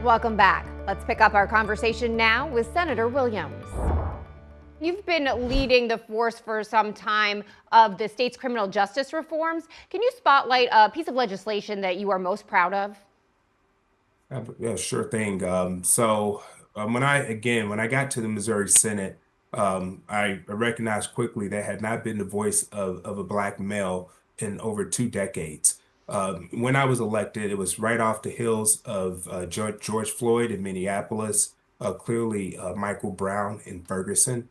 Welcome back. Let's pick up our conversation now with Senator Williams. You've been leading the force for some time of the state's criminal justice reforms. Can you spotlight a piece of legislation that you are most proud of? Yeah, sure thing. When I got to the Missouri Senate, I recognized quickly there had not been the voice of a black male in over 2 decades. When I was elected, it was right off the heels of George Floyd in Minneapolis, clearly Michael Brown in Ferguson,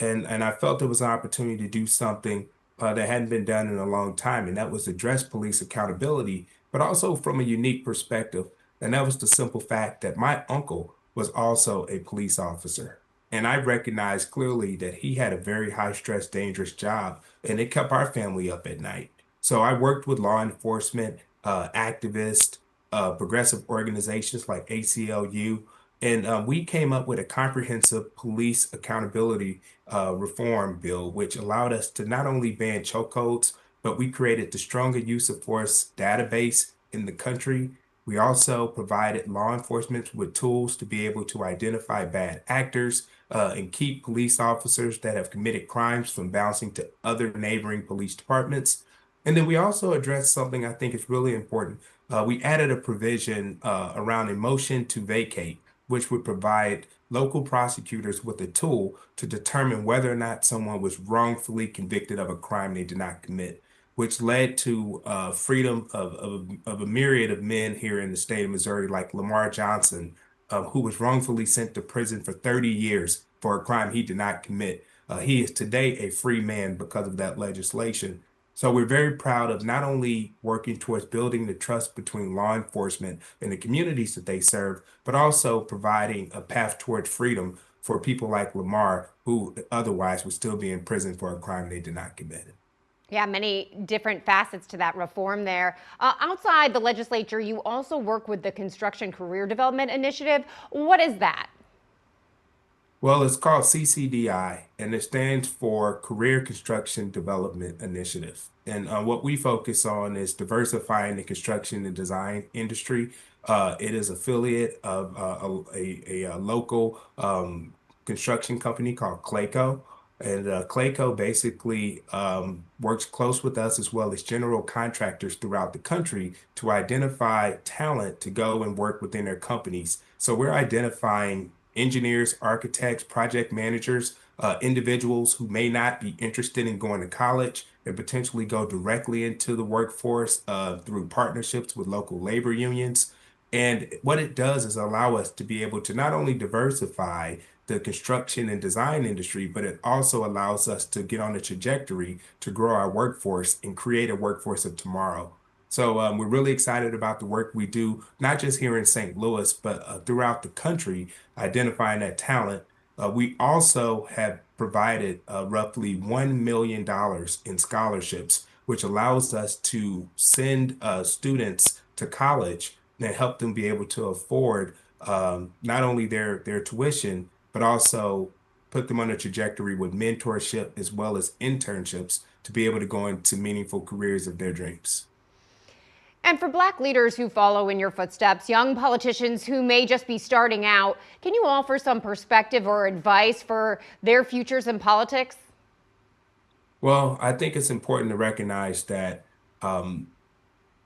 and I felt there was an opportunity to do something that hadn't been done in a long time, and that was address police accountability, but also from a unique perspective. And that was the simple fact that my uncle was also a police officer. And I recognized clearly that he had a very high stress, dangerous job, and it kept our family up at night. So I worked with law enforcement, activists, progressive organizations like ACLU, and we came up with a comprehensive police accountability reform bill, which allowed us to not only ban chokeholds, but we created the stronger use of force database in the country. We also provided law enforcement with tools to be able to identify bad actors and keep police officers that have committed crimes from bouncing to other neighboring police departments. And then we also addressed something I think is really important. We added a provision around a motion to vacate, which would provide local prosecutors with a tool to determine whether or not someone was wrongfully convicted of a crime they did not commit, which led to freedom of a myriad of men here in the state of Missouri, like Lamar Johnson, who was wrongfully sent to prison for 30 years for a crime he did not commit. He is today a free man because of that legislation. So we're very proud of not only working towards building the trust between law enforcement and the communities that they serve, but also providing a path toward freedom for people like Lamar, who otherwise would still be in prison for a crime they did not commit. Yeah, many different facets to that reform there. Outside the legislature, you also work with the Construction Career Development Initiative. What is that? Well, it's called CCDI, and it stands for Career Construction Development Initiative. And what we focus on is diversifying the construction and design industry. It is affiliate of a local construction company called Clayco. And Clayco basically works close with us as well as general contractors throughout the country to identify talent to go and work within their companies. So we're identifying engineers, architects, project managers, individuals who may not be interested in going to college and potentially go directly into the workforce through partnerships with local labor unions. And what it does is allow us to be able to not only diversify the construction and design industry, but it also allows us to get on a trajectory to grow our workforce and create a workforce of tomorrow. So we're really excited about the work we do, not just here in St. Louis, but throughout the country, identifying that talent. We also have provided roughly $1 million in scholarships, which allows us to send students to college and help them be able to afford not only their tuition, but also put them on a trajectory with mentorship as well as internships to be able to go into meaningful careers of their dreams. And for Black leaders who follow in your footsteps, young politicians who may just be starting out, can you offer some perspective or advice for their futures in politics? Well, I think it's important to recognize that um,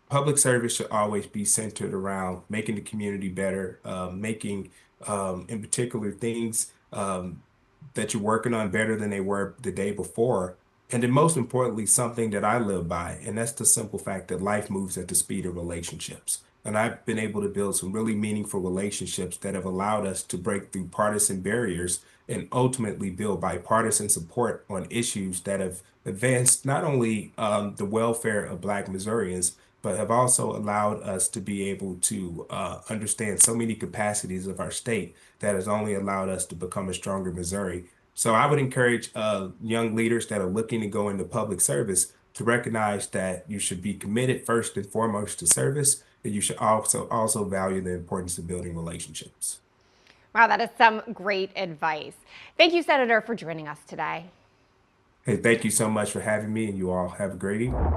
public service should always be centered around making the community better, making, in particular, things that you're working on better than they were the day before. And then, most importantly, something that I live by, and that's the simple fact that life moves at the speed of relationships. And I've been able to build some really meaningful relationships that have allowed us to break through partisan barriers and ultimately build bipartisan support on issues that have advanced not only the welfare of Black Missourians, but have also allowed us to be able to understand so many capacities of our state that has only allowed us to become a stronger Missouri. So I would encourage young leaders that are looking to go into public service to recognize that you should be committed first and foremost to service, and you should also value the importance of building relationships. Wow, that is some great advice. Thank you, Senator, for joining us today. Hey, thank you so much for having me, and you all have a great evening.